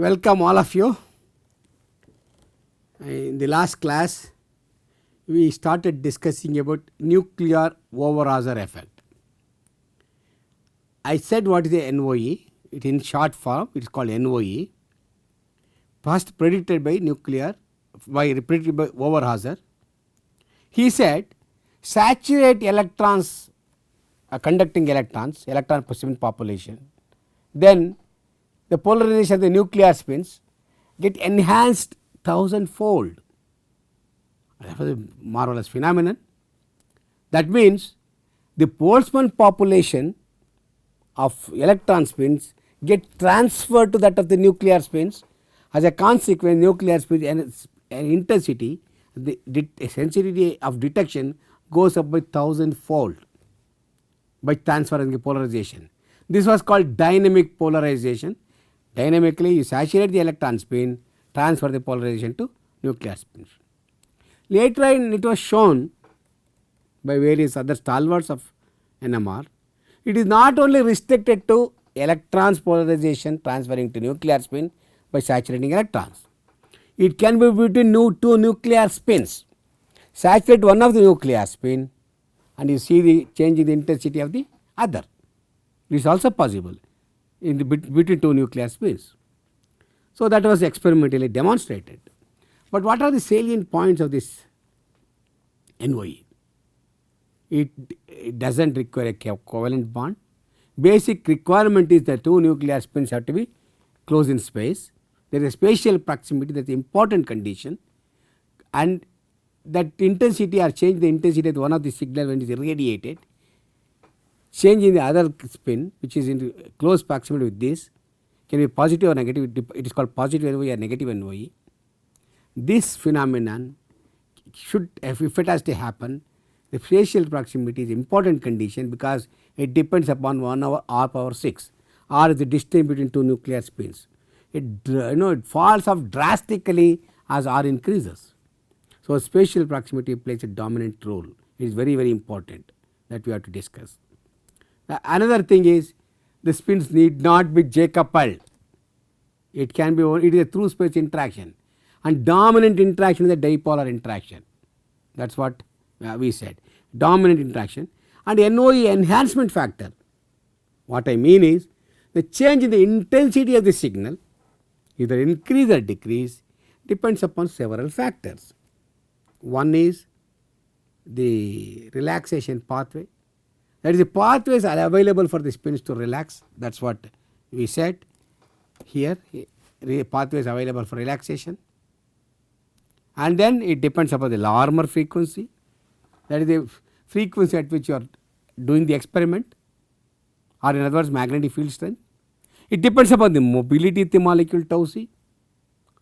Welcome all of you. In the last class, we started discussing about nuclear overhauser effect. I said what is the NOE. It in short form, it is called NOE. First predicted by predicted by Overhauser. He said saturate electrons, conducting electrons, electron spin population, then the polarization of the nuclear spins get enhanced 1000-fold. That was a marvelous phenomenon. That means the Boltzmann population of electron spins get transferred to that of the nuclear spins. As a consequence, nuclear spins and intensity, the sensitivity of detection goes up by 1000-fold by transferring the polarization. This was called dynamic polarization. Dynamically, you saturate the electron spin, transfer the polarization to nuclear spins. Later on, it was shown by various other stalwarts of NMR. It is not only restricted to electrons polarization transferring to nuclear spin by saturating electrons. It can be between two nuclear spins. Saturate one of the nuclear spin and you see the change in the intensity of the other. It is also possible in the between two nuclear spins. So, that was experimentally demonstrated. But what are the salient points of this NOE? It does not require a covalent bond. Basic requirement is that two nuclear spins have to be close in space. There is a spatial proximity, that is the important condition, and that intensity or change the intensity of one of the signal when it is irradiated, change in the other spin which is in close proximity with this can be positive or negative. It is called positive NOE or negative NOE. This phenomenon should, if it has to happen, the spatial proximity is important condition because it depends upon 1 over r power 6. R is the distance between two nuclear spins. It falls off drastically as r increases. So, spatial proximity plays a dominant role. It is very, very important that we have to discuss. Another thing is the spins need not be J coupled. It can be, it is a through space interaction, and dominant interaction is a dipolar interaction. That is what we said, dominant interaction. And NOE enhancement factor, what I mean is the change in the intensity of the signal, either increase or decrease, depends upon several factors. One is the relaxation pathway, that is the pathways are available for the spins to relax. That is what we said here, pathways available for relaxation. And then it depends upon the Larmor frequency, that is the frequency at which you are doing the experiment, or in other words magnetic field strength. It depends upon the mobility of the molecule tau c,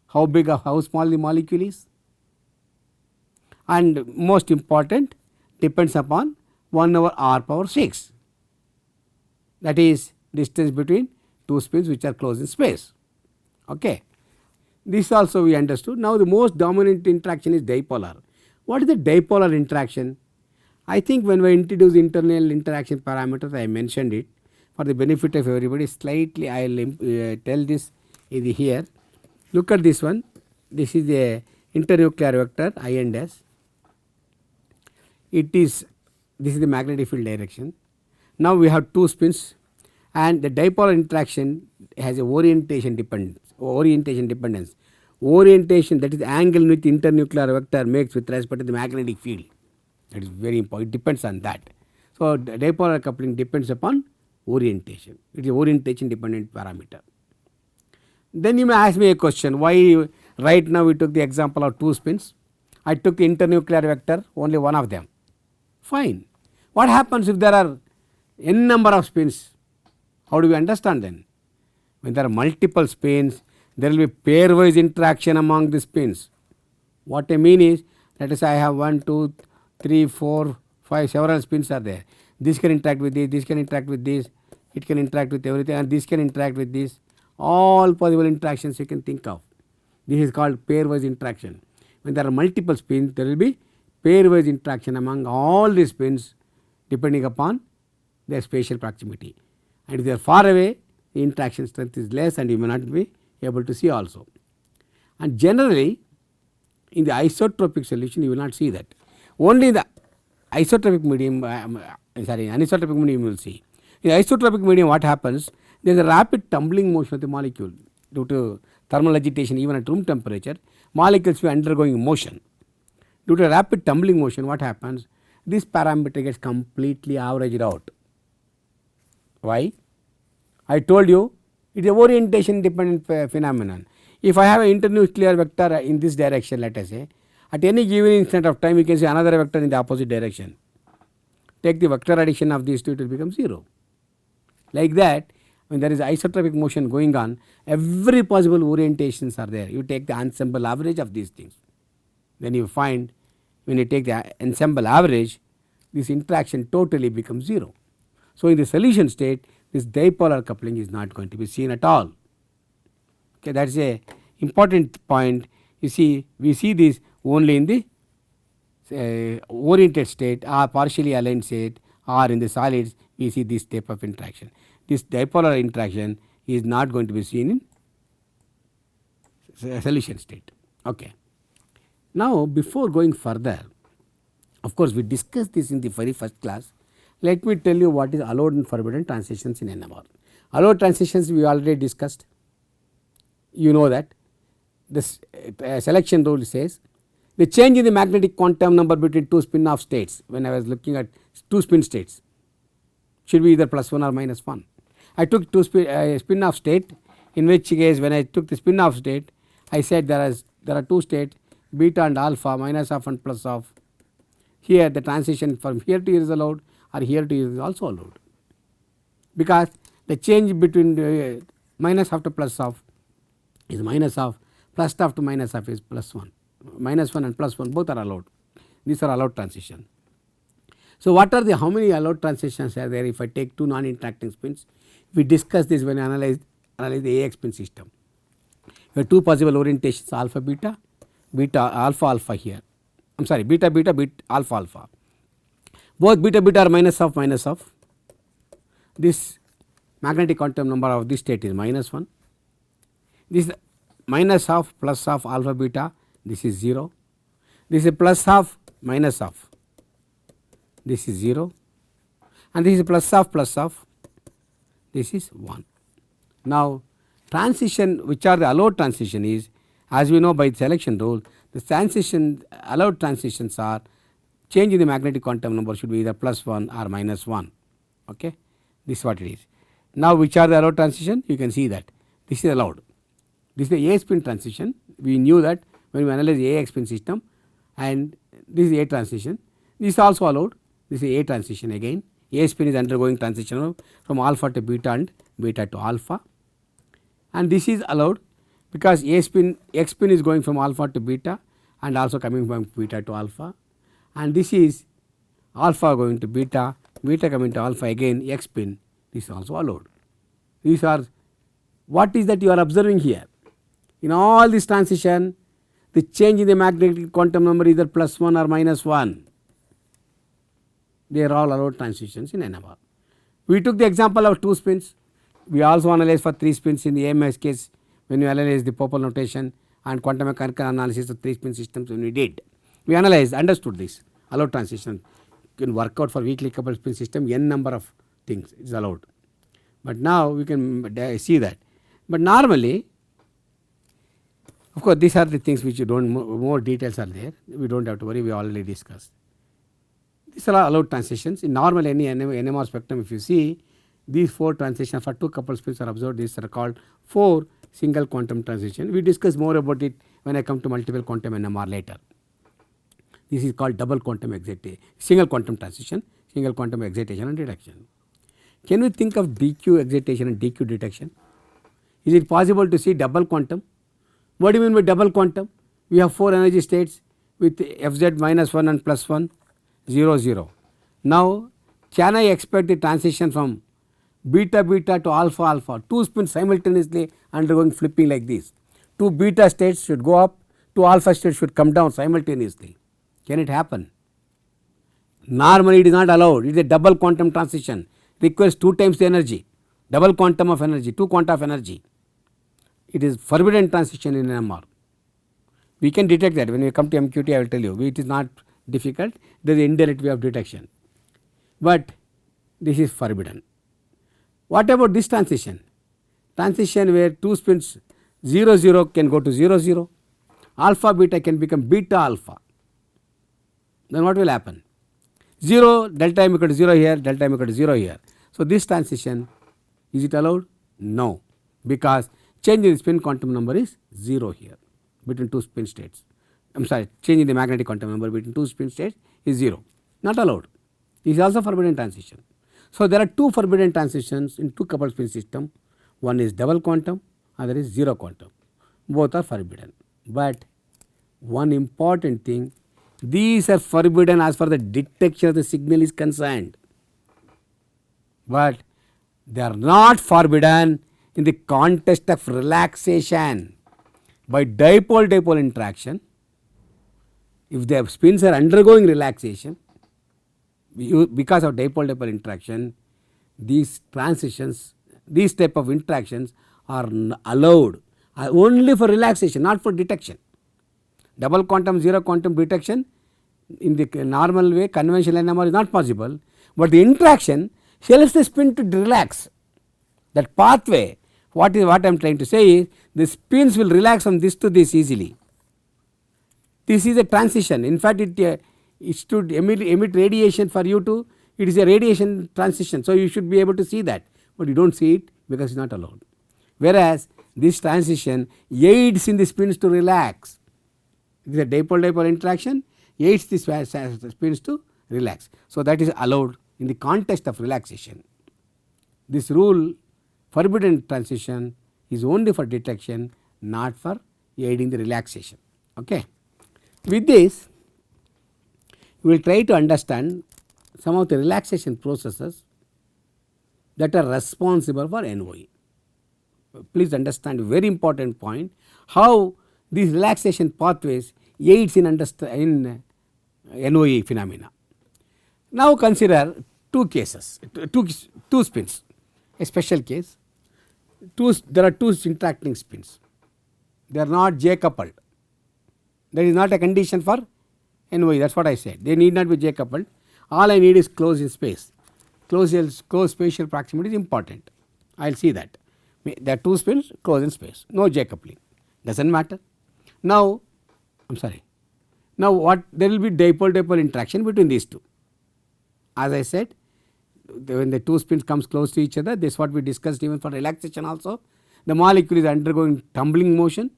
how big or how small the molecule is, and most important depends upon 1 over r power 6, that is distance between two spins which are close in space. Okay. This also we understood. Now, the most dominant interaction is dipolar. What is the dipolar interaction? I think when we introduce internal interaction parameters, I mentioned it for the benefit of everybody. Slightly I will tell this here. Look at this one. This is the internuclear vector I and S. This is the magnetic field direction. Now, we have two spins and the dipolar interaction has a orientation dependence. Orientation, that is the angle in which internuclear vector makes with respect to the magnetic field, that is very important. It depends on that. So, dipolar coupling depends upon orientation. It is orientation dependent parameter. Then you may ask me a question, why right now we took the example of two spins. I took the internuclear vector, only one of them. Fine. What happens if there are n number of spins? How do we understand then? When there are multiple spins, there will be pairwise interaction among the spins. What I mean is, let us say I have 1, 2, 3, 4, 5, several spins are there. This can interact with this can interact with this, it can interact with everything, and this can interact with this. All possible interactions you can think of. This is called pairwise interaction. When there are multiple spins, there will be pairwise interaction among all the spins depending upon their spatial proximity. And if they are far away, the interaction strength is less and you may not be able to see also. And generally in the isotropic solution you will not see that. Only in the isotropic medium, anisotropic medium you will see. In the isotropic medium what happens? There is a rapid tumbling motion of the molecule due to thermal agitation. Even at room temperature molecules will be undergoing motion. Due to rapid tumbling motion what happens? This parameter gets completely averaged out. Why? I told you it is a orientation dependent phenomenon. If I have an internuclear vector in this direction, let us say, at any given instant of time you can see another vector in the opposite direction. Take the vector addition of these two, it will become 0. Like that, when there is isotropic motion going on, every possible orientations are there. You take the ensemble average of these things. Then you find when you take the ensemble average, this interaction totally becomes 0. So in the solution state, this dipolar coupling is not going to be seen at all. Okay, that is a important point. You see, we see this only in the oriented state or partially aligned state, or in the solids we see this type of interaction. This dipolar interaction is not going to be seen in solution state. Okay. Now before going further, of course we discussed this in the very first class. Let me tell you what is allowed and forbidden transitions in NMR. Allowed transitions we already discussed. You know that this selection rule says the change in the magnetic quantum number between two spin off states, when I was looking at two spin states, should be either +1 or -1. I took two spin off state, in which case when I took the spin off state I said there are two states, beta and alpha, minus of and plus of. Here the transition from here to here is allowed, or here to here is also allowed, because the change between the minus of to plus of is minus of, plus of to minus of is +1. -1 and +1 both are allowed. These are allowed transition. So what are the, how many allowed transitions are there if I take two non-interacting spins? We discussed this when we analyze the AX spin system. There are two possible orientations, alpha beta, beta alpha alpha here. I am sorry, beta beta alpha alpha. Both beta beta are minus of. This magnetic quantum number of this state is -1. This minus of plus of alpha beta, this is 0. This is plus of minus of, this is 0, and this is plus of, this is 1. Now transition, which are the allowed transition is, as we know by the selection rule, the transition allowed transitions are change in the magnetic quantum number should be either +1 or -1. Okay, this is what it is. Now which are the allowed transition? You can see that this is allowed. This is the A spin transition. We knew that when we analyze the AX spin system, and this is A transition. This is also allowed. This is A transition again. A spin is undergoing transition from alpha to beta and beta to alpha, and this is allowed because A spin, X spin is going from alpha to beta and also coming from beta to alpha, and this is alpha going to beta, beta coming to alpha again, X spin, this is also allowed. These are what is that you are observing here. In all this transition, the change in the magnetic quantum number either +1 or -1. They are all allowed transitions in NMR. We took the example of two spins. We also analyzed for three spins in the AMS case when we analyzed the Popper notation and quantum mechanical analysis of three spin systems when we did. We analyzed, understood this allowed transition. You can work out for weakly coupled spin system n number of things is allowed. But now we can see that. But normally, of course, these are the things which you don't, more details are there. We don't have to worry, we already discussed. These are allowed transitions. In normal any NMR spectrum, if you see, these 4 transitions for two coupled spins are observed. These are called 4 single quantum transition. We discuss more about it when I come to multiple quantum NMR later. This is called double quantum excitation, single quantum transition, single quantum excitation and reduction. Can we think of DQ excitation and DQ detection? Is it possible to see double quantum? What do you mean by double quantum? We have 4 energy states with Fz -1 and +1, 0, 0. Now can I expect the transition from beta beta to alpha alpha, two spins simultaneously undergoing flipping like this? Two beta states should go up, two alpha states should come down simultaneously. Can it happen? Normally it is not allowed. It is a double quantum transition, requires 2 times the energy, double quantum of energy, 2 quanta of energy. it is forbidden transition in NMR. We can detect that. When we come to MQT, I will tell you, it is not difficult, there is an indirect way of detection, but this is forbidden. What about this transition? Transition where two spins 0 0 can go to 0 0, alpha beta can become beta alpha. Then what will happen? 0 delta m equal to 0 here, delta m equal to 0 here. So, this transition, is it allowed? No, because change in the spin quantum number is 0 here between two spin states. I am sorry, change in the magnetic quantum number between two spin states is 0, not allowed. This is also forbidden transition. So, there are two forbidden transitions in two coupled spin system. One is double quantum, other is 0 quantum. Both are forbidden. But one important thing, these are forbidden as far as the detection of the signal is concerned, but they are not forbidden in the context of relaxation. By dipole-dipole interaction, if the spins are undergoing relaxation, because of dipole-dipole interaction, these transitions, these type of interactions are allowed only for relaxation, not for detection. Double quantum, 0 quantum detection in the normal way, conventional NMR is not possible, but the interaction helps the spin to relax. That pathway, what I am trying to say is, the spins will relax from this to this easily. This is a transition. In fact, it should emit radiation for you to, it is a radiation transition. So, you should be able to see that, but you do not see it because it is not allowed. Whereas, this transition aids in the spins to relax. It is a dipole-dipole interaction, aids the spins to relax. So, that is allowed in the context of relaxation. This rule, forbidden transition, is only for detection, not for aiding the relaxation. Okay. With this, we will try to understand some of the relaxation processes that are responsible for NOE. Please understand a very important point, how these relaxation pathways aids in NOE phenomena. Now, consider two cases, two spins, a special case. There are two interacting spins, they are not J coupled. That is not a condition for NOE, that is what I said. They need not be J coupled. All I need is closed in space. Closed spatial proximity is important. I will see that. There are two spins closed in space, no J coupling, does not matter. Now, I am sorry. Now, what there will be dipole-dipole interaction between these two. As I said, when the two spins comes close to each other, this is what we discussed even for relaxation also. The molecule is undergoing tumbling motion.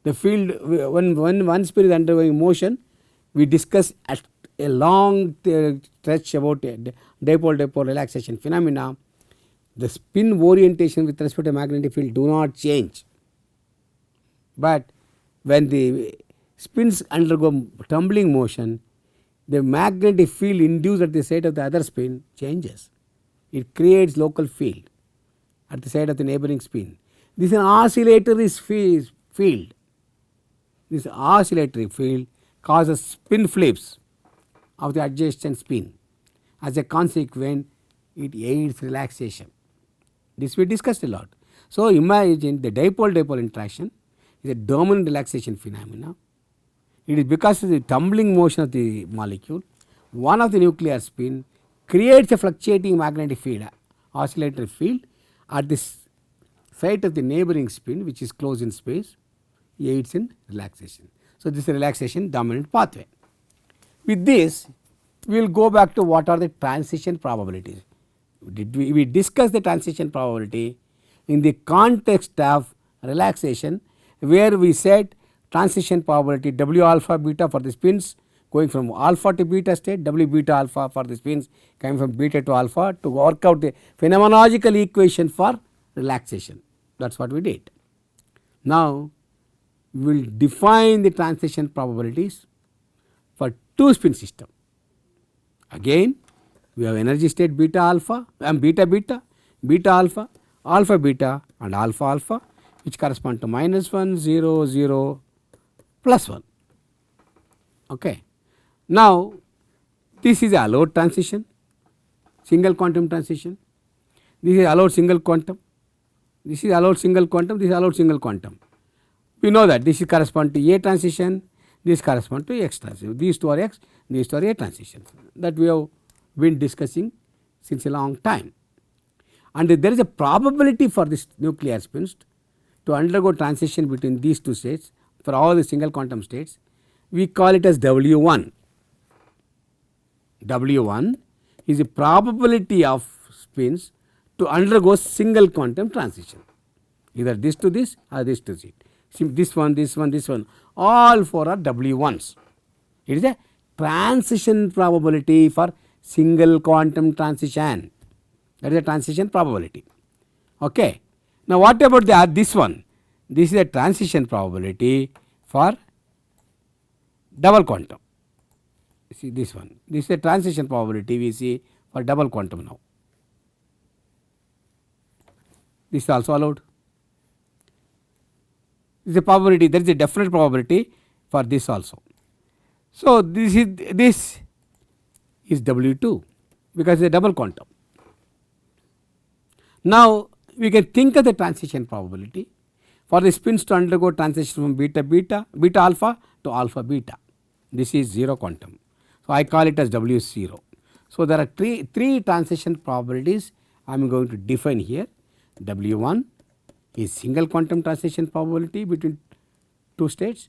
The field, when one spin is undergoing motion, we discuss at a long stretch about dipole-dipole relaxation phenomena. The spin orientation with respect to magnetic field do not change, but when the spins undergo tumbling motion, the magnetic field induced at the side of the other spin changes. It creates local field at the side of the neighboring spin. This is an oscillatory field. This oscillatory field causes spin flips of the adjacent spin. As a consequence, it aids relaxation. This we discussed a lot. So, imagine the dipole-dipole interaction is a dominant relaxation phenomena. It is because of the tumbling motion of the molecule, one of the nuclear spin creates a fluctuating magnetic field, oscillatory field at the site of the neighboring spin, which is closed in space, aids in relaxation. So, this is a relaxation dominant pathway. With this, we will go back to what are the transition probabilities. We discussed the transition probability in the context of relaxation, where we said transition probability W alpha beta for the spins going from alpha to beta state, W beta alpha for the spins coming from beta to alpha, to work out the phenomenological equation for relaxation. That is what we did. Now, we will define the transition probabilities for two spin system. Again, we have energy state beta alpha and beta beta, beta alpha, alpha beta and alpha alpha, which correspond to -1, 0, 0, +1. Okay. Now, this is a allowed transition, single quantum transition. This is allowed single quantum. This is allowed single quantum, this is allowed single quantum. We know that this is correspond to A transition, this correspond to X transition. These two are X, these two are A transitions. That we have been discussing since a long time. And there is a probability for this nuclear spins to undergo transition between these two states for all the single quantum states. We call it as W1. W1 is the probability of spins to undergo single quantum transition, either this to this or this to this. See, this one, this one, this one, all four are W1s. It is a transition probability for single quantum transition. That is a transition probability. Okay. Now, what about this one? This is a transition probability for double quantum. See this one. This is a transition probability we see for double quantum now. This is also allowed. This is a probability, there is a definite probability for this also. So, this is W2 because it is a double quantum. Now, we can think of the transition probability for the spins to undergo transition from beta alpha to alpha beta. This is 0 quantum. So, I call it as W0. So, there are three transition probabilities I am going to define here. W1 is single quantum transition probability between two states.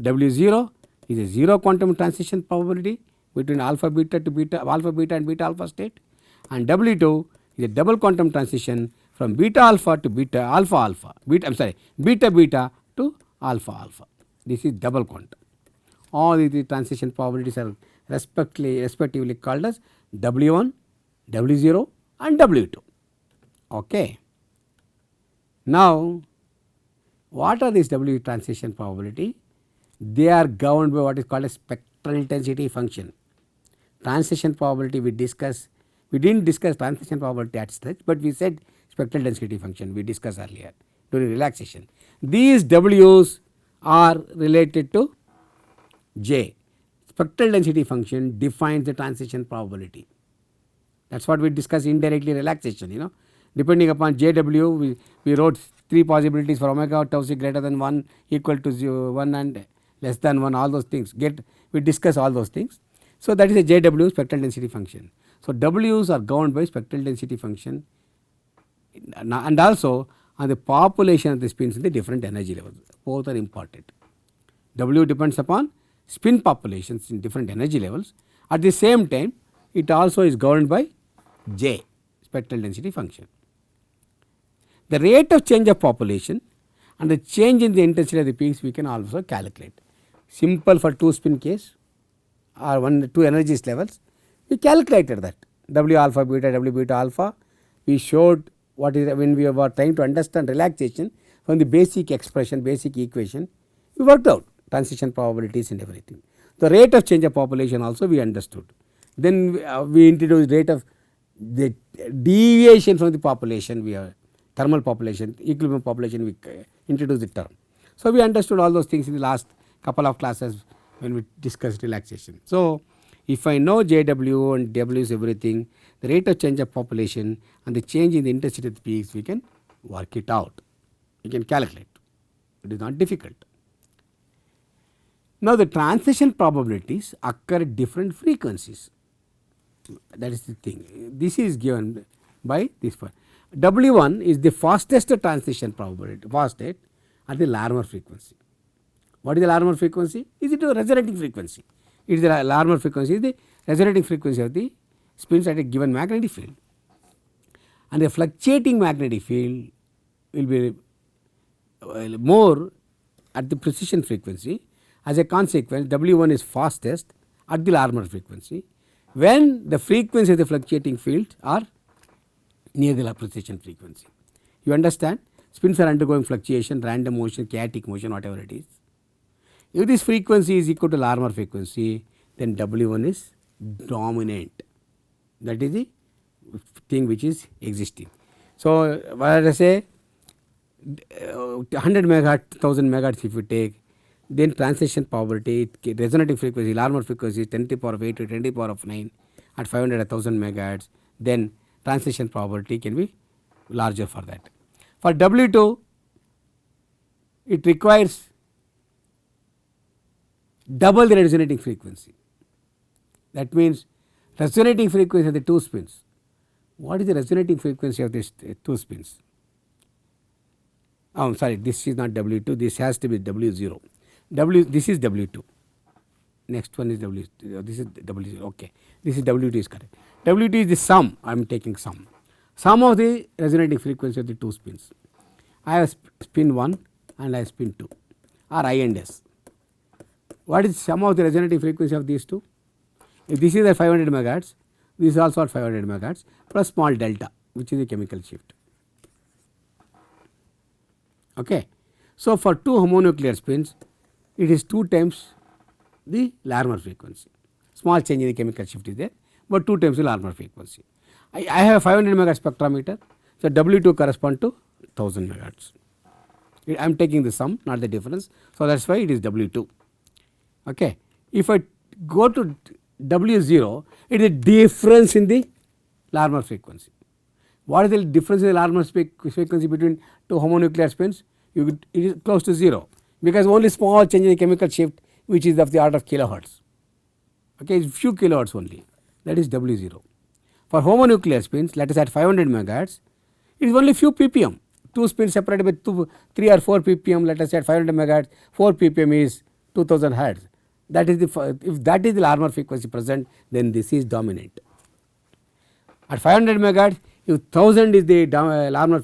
W0 is a 0 quantum transition probability between alpha beta and beta alpha state, and W2 is a double quantum transition from beta alpha to beta alpha beta to alpha alpha. This is double quantum. All the transition probabilities are respectively called as W1, W0 and W2. Okay. Now, what are these W transition probability? They are governed by what is called a spectral density function. Transition probability we didn't discuss transition probability at stretch, but we said spectral density function we discussed earlier during relaxation. These W's are related to J. Spectral density function defines the transition probability. That is what we discussed indirectly relaxation, Depending upon JW, we wrote three possibilities for omega tau c greater than 1, equal to 0, 1 and less than 1, all those things. We discuss all those things. So, that is a JW spectral density function. So, W's are governed by spectral density function and also on the population of the spins in the different energy levels. Both are important. W depends upon spin populations in different energy levels. At the same time, it also is governed by J, spectral density function. The rate of change of population and the change in the intensity of the peaks we can also calculate. Simple for two spin case or two energies levels, we calculated that W alpha beta, W beta alpha. We showed what is when we were trying to understand relaxation from the basic expression, basic equation, we worked out transition probabilities and everything. The rate of change of population also we understood. Then we introduced rate of the deviation from the population, we are thermal population, equilibrium population, we introduced the term. So, we understood all those things in the last couple of classes when we discussed relaxation. So, if I know JW and W is everything, the rate of change of population and the change in the intensity of the peaks, we can work it out, we can calculate, it is not difficult. Now, the transition probabilities occur at different frequencies, that is the thing. This is given by this one. W1 is the fastest transition probability, fastest at the Larmor frequency. What is the Larmor frequency? Is it a resonating frequency? It is the Larmor frequency is the resonating frequency of the spins at a given magnetic field, and the fluctuating magnetic field will be more at the precision frequency. As a consequence, W1 is fastest at the Larmor frequency when the frequency of the fluctuating field are near the precision frequency. You understand? Spins are undergoing fluctuation, random motion, chaotic motion, whatever it is. If this frequency is equal to Larmor frequency, then W1 is dominant. That is the thing which is existing. So, what I say 100 megahertz, 1000 megahertz if you take, then transition probability, resonating frequency, Larmor frequency 10 to the power of 8 to 10 to the power of 9 at 500 1000 megahertz, then transition probability can be larger for that. For W2, it requires double the resonating frequency. That means resonating frequency of the 2 spins. What is the resonating frequency of these 2 spins? Oh, I am sorry, this is not W2, this has to be W0. This is W2. Next one is W, this is W0, okay. This is W2 is correct. W2 is the sum, I am taking sum. Sum of the resonating frequency of the 2 spins. I have spin 1 and I have spin 2, or I and S. What is sum of the resonating frequency of these two? If this is at 500 megahertz, this is also at 500 megahertz plus small delta, which is the chemical shift. Okay. So, for 2 homonuclear spins, it is 2 times the Larmor frequency. Small change in the chemical shift is there, but 2 times the Larmor frequency. I have a 500 megahertz spectrometer, so W2 correspond to 1000 megahertz. I am taking the sum, not the difference. So, that is why it is W2. Okay. If I go to W0, it is a difference in the Larmor frequency. What is the difference in the Larmor frequency between 2 homonuclear spins? It is close to 0, because only small change in the chemical shift, which is of the order of kilohertz. Okay, it is few kilohertz only, that is W0. For homonuclear spins, let us at 500 megahertz, it is only few ppm. 2 spins separated by 3 or 4 ppm, let us say at 500 megahertz, 4 ppm is 2000 hertz. That is the, if that is the Larmor frequency present, then this is dominant. At 500 megahertz, if 1000 is the Larmor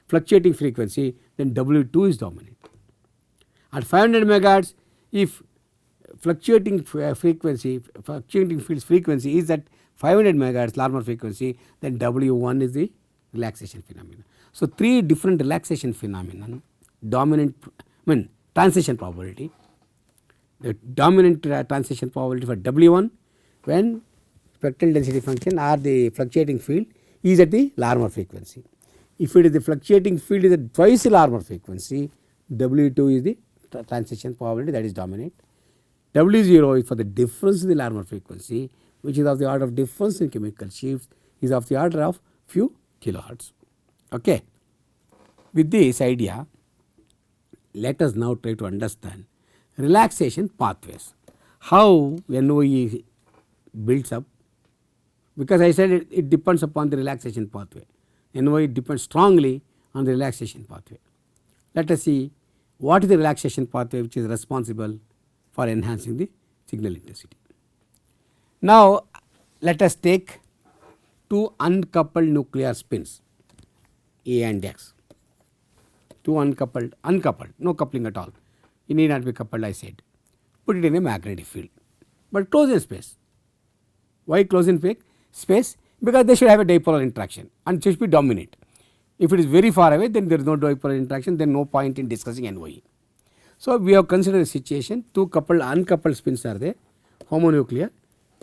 fluctuating frequency, then W2 is dominant. At 500 megahertz, if fluctuating field's frequency is at 500 megahertz Larmor frequency, then W1 is the relaxation phenomenon. So, 3 different relaxation phenomenon, dominant, transition probability. The dominant transition probability for W1 when spectral density function or the fluctuating field is at the Larmor frequency. If it is the fluctuating field is at twice the Larmor frequency, W2 is the transition probability, that is dominant. W0 is for the difference in the Larmor frequency, which is of the order of difference in chemical shifts, is of the order of few kilohertz. Okay. With this idea, let us now try to understand relaxation pathways. How NOE builds up, because I said it depends upon the relaxation pathway. NOE depends strongly on the relaxation pathway. Let us see what is the relaxation pathway which is responsible for enhancing the signal intensity. Now, let us take 2 uncoupled nuclear spins A and X. 2 uncoupled, no coupling at all. It need not be coupled, I said. Put it in a magnetic field, but close in space. Why close in space? Because they should have a dipolar interaction and should be dominant. If it is very far away, then there is no dipolar interaction, then no point in discussing NOE. So, we have considered a situation, 2 uncoupled spins are there, homonuclear,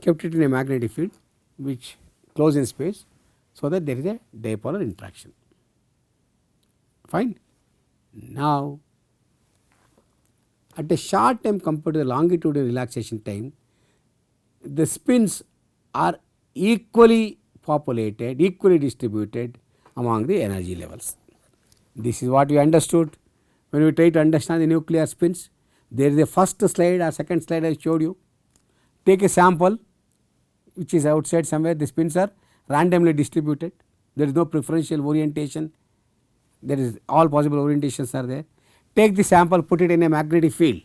kept it in a magnetic field which close in space, so that there is a dipolar interaction. Fine. Now, at a short time compared to the longitudinal relaxation time, the spins are equally populated, equally distributed among the energy levels. This is what we understood when we try to understand the nuclear spins. There is a first slide or second slide I showed you. Take a sample which is outside somewhere, the spins are randomly distributed, there is no preferential orientation, there is all possible orientations are there. Take the sample, put it in a magnetic field,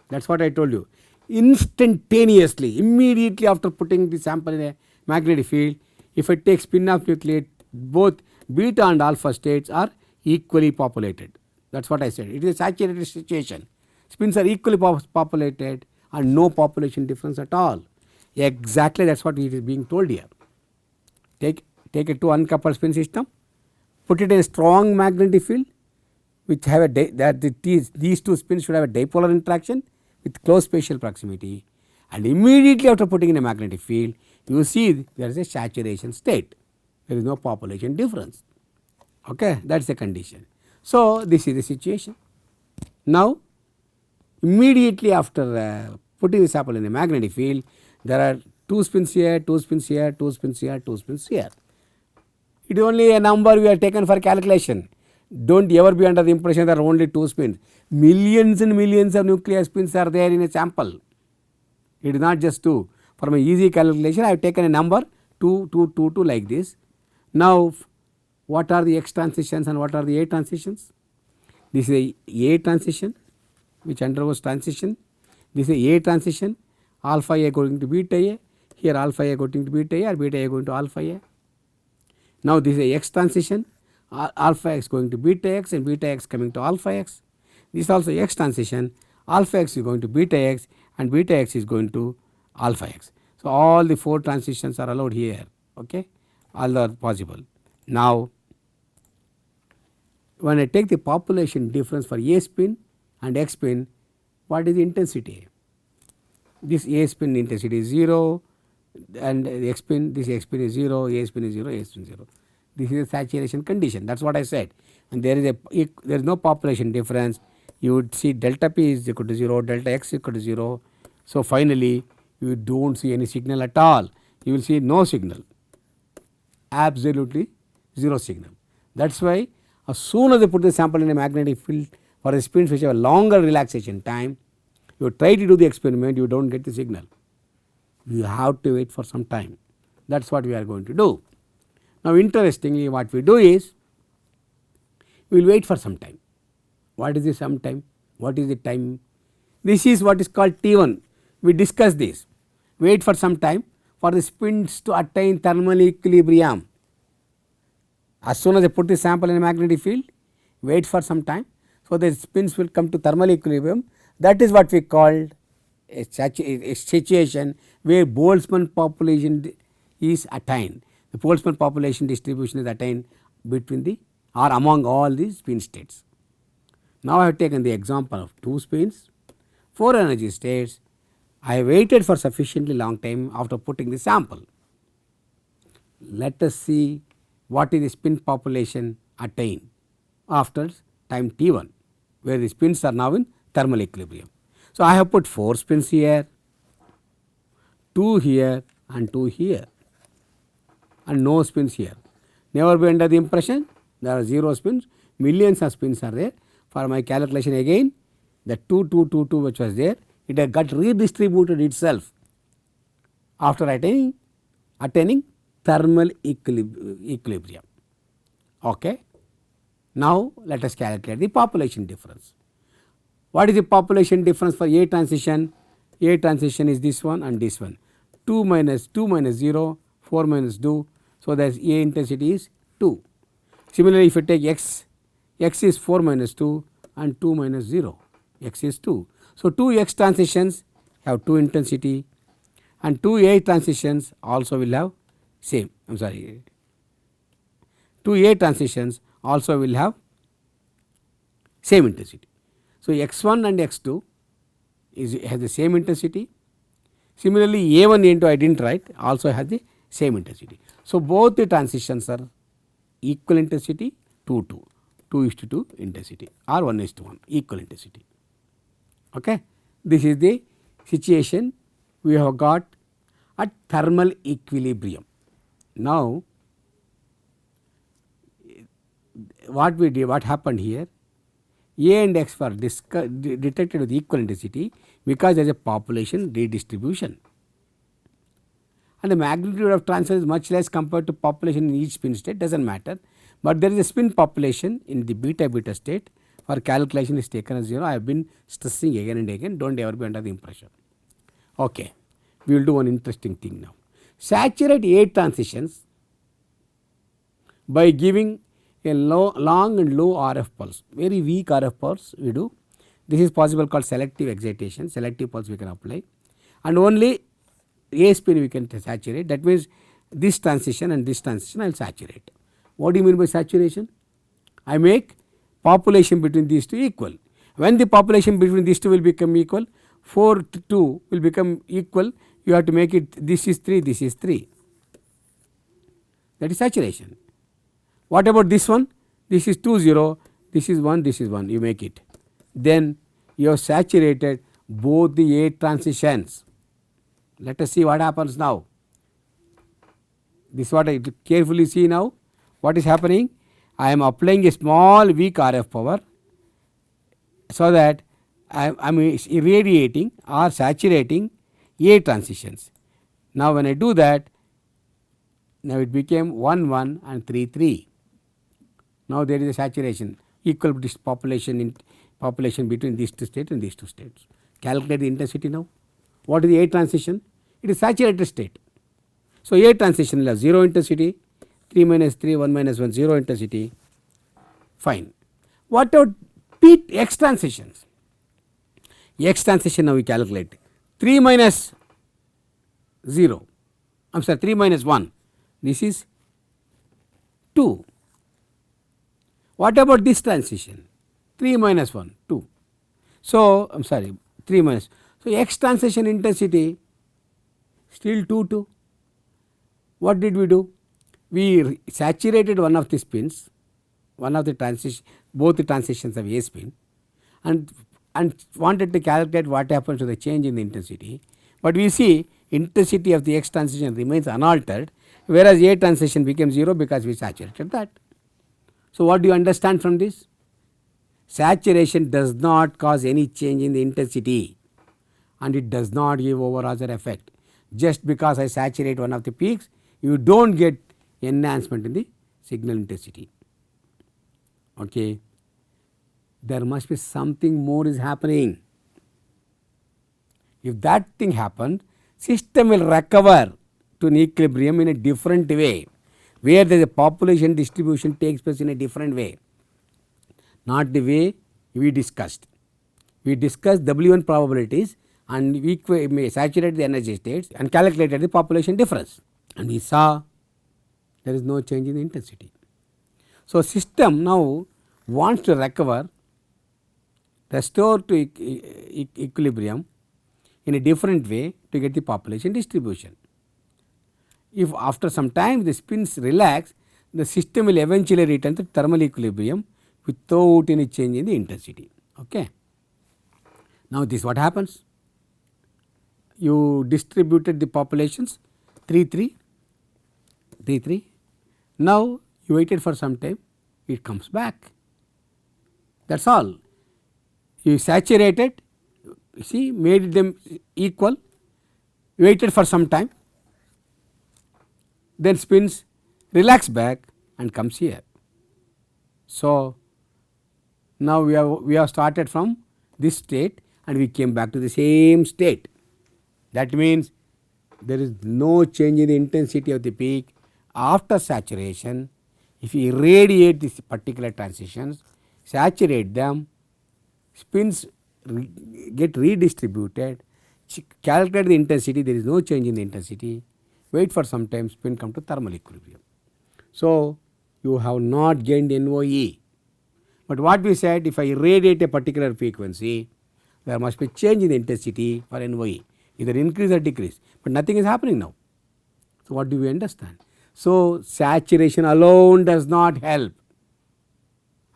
that is what I told you. Instantaneously, immediately after putting the sample in a magnetic field, if I take spin off nucleate, both beta and alpha states are equally populated. That is what I said. It is a saturated situation. Spins are equally populated and no population difference at all. Exactly, that is what it is being told here. Take a 2 uncoupled spin system, put it in a strong magnetic field which have these 2 spins should have a dipolar interaction with close spatial proximity, and immediately after putting in a magnetic field, you see there is a saturation state. There is no population difference. Okay, that is the condition. So, this is the situation. Now, immediately after putting the sample in a magnetic field, there are 2 spins here, 2 spins here, 2 spins here, 2 spins here. It is only a number we are taken for calculation. Don't ever be under the impression there are only 2 spins. Millions and millions of nuclear spins are there in a sample. It is not just 2. For my easy calculation, I have taken a number 2, 2, 2, 2 like this. Now, what are the X transitions and what are the A transitions? This is a transition which undergoes transition. This is a transition, alpha A going to beta A. Here alpha A going to beta A or beta A going to alpha A. Now this is a X transition, alpha X going to beta X and beta X coming to alpha X. This is also X transition, alpha X is going to beta X and beta X is going to alpha X. So all the 4 transitions are allowed here, okay, all are possible. Now when I take the population difference for A spin and X spin, what is the intensity? This A spin intensity is 0 and X spin, this X spin is 0, A spin is 0, A spin is 0. This is a saturation condition, that is what I said. And there is no population difference. You would see delta P is equal to 0, delta X is equal to 0. So finally you do not see any signal at all, you will see no signal, absolutely 0 signal. That is why as soon as you put the sample in a magnetic field for the spins which have a longer relaxation time, you try to do the experiment, you do not get the signal. You have to wait for some time. That is what we are going to do. Now interestingly, what we do is, we will wait for some time. What is the some time? What is the time? This is what is called T1. We discussed this. Wait for some time for the spins to attain thermal equilibrium. As soon as I put the sample in a magnetic field, wait for some time, so the spins will come to thermal equilibrium. That is what we called a situation where Boltzmann population is attained. The Boltzmann population distribution is attained between the or among all the spin states. Now I have taken the example of 2 spins, 4 energy states. I waited for sufficiently long time after putting the sample. Let us see what is the spin population attained after time T1, where the spins are now in thermal equilibrium. So I have put 4 spins here, 2 here and 2 here and no spins here. Never be under the impression there are 0 spins, millions of spins are there. For my calculation again, the 2, 2, 2, 2 which was there, it has got redistributed itself after attaining thermal equilibrium. Okay. Now let us calculate the population difference. What is the population difference for A transition? A transition is this one and this one. 2 minus 0, 4 minus 2. So that A intensity is 2. Similarly, if you take X, X is 4 minus 2 and 2 minus 0, X is 2. So 2 X transitions have 2 intensity and 2 A transitions also will have same, I am sorry, 2 A transitions also will have same intensity. So X1 and X2 has the same intensity. Similarly, A1, A2 I did not write, also has the same intensity. So both the transitions are equal intensity 2 to 2:2 intensity or 1:1 equal intensity. Okay. This is the situation we have got at thermal equilibrium. Now what we did, what happened here, A and X were detected with equal intensity because there is a population redistribution and the magnitude of transfer is much less compared to population in each spin state, does not matter, but there is a spin population in the beta state. For calculation is taken as 0. I have been stressing again and again, do not ever be under the impression. Okay. We will do one interesting thing now. Saturate A transitions by giving a long and low RF pulse, very weak RF pulse we do. This is possible called selective excitation, selective pulse we can apply, and only A spin we can saturate. That means this transition and this transition I will saturate. What do you mean by saturation? I make population between these two equal. When the population between these two will become equal, 4 to 2 will become equal, you have to make it this is 3, this is 3. That is saturation. What about this one? This is 2 0, this is 1, this is 1, you make it. Then you have saturated both the A transitions. Let us see what happens now. This is what I carefully see now. What is happening? I am applying a small weak RF power so that I am irradiating or saturating A transitions. Now when I do that, now it became 1 1 and 3 3. Now there is a saturation equal population between these two states and these two states. Calculate the intensity now. What is the A transition? It is saturated state. So A transition will have 0 intensity, 3 minus 3, 1 minus 1, 0 intensity, fine. What about X transitions? X transition now we calculate 3 minus 0, I am sorry 3 minus 1, this is 2. What about this transition? 3 minus 1, 2. So I am sorry 3 minus. So X transition intensity still 2 2. What did we do? We saturated one of the spins, one of the transition, both the transitions of A spin, and wanted to calculate what happens to the change in the intensity. But we see intensity of the X transition remains unaltered, whereas A transition became 0 because we saturated that. So what do you understand from this? Saturation does not cause any change in the intensity, and it does not give over-Raster effect. Just because I saturate one of the peaks, you do not get enhancement in the signal intensity. Okay. There must be something more is happening. If that thing happens, system will recover to an equilibrium in a different way, where there is a population distribution takes place in a different way, not the way we discussed. We discussed W1 probabilities and we saturated the energy states and calculated the population difference, and we saw there is no change in the intensity. So system now wants to recover, restore to equilibrium in a different way to get the population distribution. If after some time the spins relax, the system will eventually return to thermal equilibrium without any change in the intensity. Okay. Now this what happens? You distributed the populations 3 3 3 3. Now you waited for some time, it comes back. That is all. You saturated, see, made them equal, waited for some time, then spins, relax back and comes here. So now we have started from this state and we came back to the same state. That means there is no change in the intensity of the peak after saturation. If you irradiate these particular transitions, saturate them, spins get redistributed, calculate the intensity, there is no change in the intensity, wait for some time, spin come to thermal equilibrium. So you have not gained NOE. But what we said, if I irradiate a particular frequency, there must be change in the intensity for NOE, either increase or decrease, but nothing is happening now. So what do we understand? So saturation alone does not help,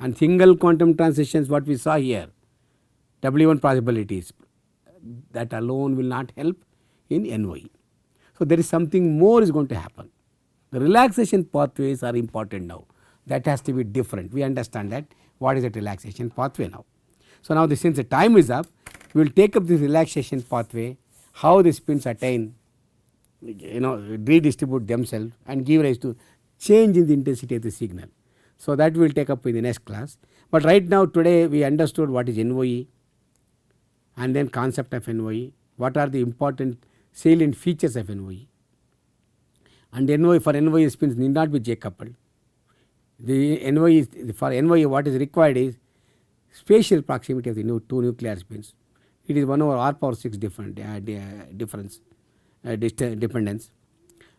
and single quantum transitions what we saw here, W1 probabilities, that alone will not help in NOE. So there is something more is going to happen. The relaxation pathways are important now. That has to be different. We understand that what is a relaxation pathway now. So now since the time is up, we will take up this relaxation pathway, how the spins attain, redistribute themselves and give rise to change in the intensity of the signal. So that we will take up in the next class. But right now today we understood what is NOE and then concept of NOE, what are the important salient features of NOE, and NOE for NOE spins need not be J coupled. The NOE for NOE what is required is spatial proximity of the two nuclear spins. It is 1 over r power 6 dependence.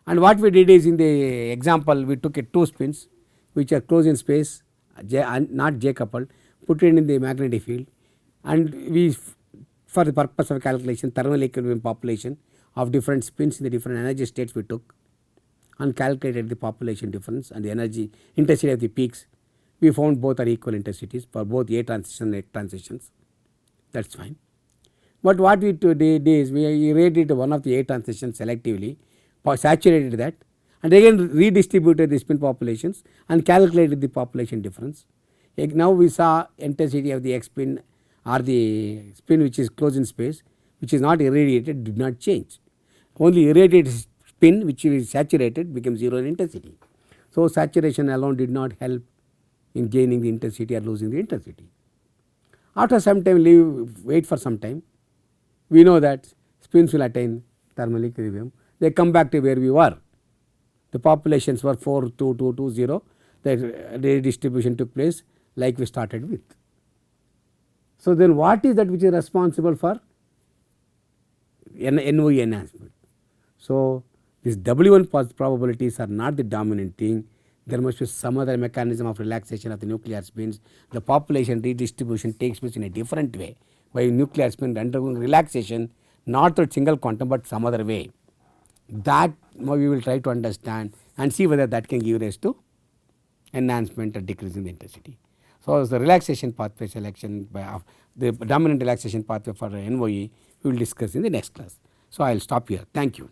And what we did is, in the example we took two spins which are close in space, not J coupled, put it in the magnetic field, and we for the purpose of calculation thermal equilibrium population of different spins in the different energy states we took and calculated the population difference and the energy intensity of the peaks. We found both are equal intensities for both A transition and X transitions. That is fine. But what we did is we irradiated one of the A transitions selectively, saturated that, and again redistributed the spin populations and calculated the population difference. Now we saw intensity of the X spin or the spin which is closed in space, which is not irradiated, did not change. Only irradiated spin which is saturated became 0 in intensity. So, saturation alone did not help in gaining the intensity or losing the intensity. After some time, wait for some time, we know that spins will attain thermal equilibrium. They come back to where we were. The populations were 4, 2, 2, 2, 0. The redistribution took place like we started with. So, then what is that which is responsible for NOE enhancement? So, these W1 probabilities are not the dominant thing. There must be some other mechanism of relaxation of the nuclear spins. The population redistribution takes place in a different way by nuclear spin undergoing relaxation, not through single quantum but some other way. That we will try to understand and see whether that can give rise to enhancement or decrease in the intensity. So, the relaxation pathway selection by the dominant relaxation pathway for NOE we will discuss in the next class. So, I will stop here. Thank you.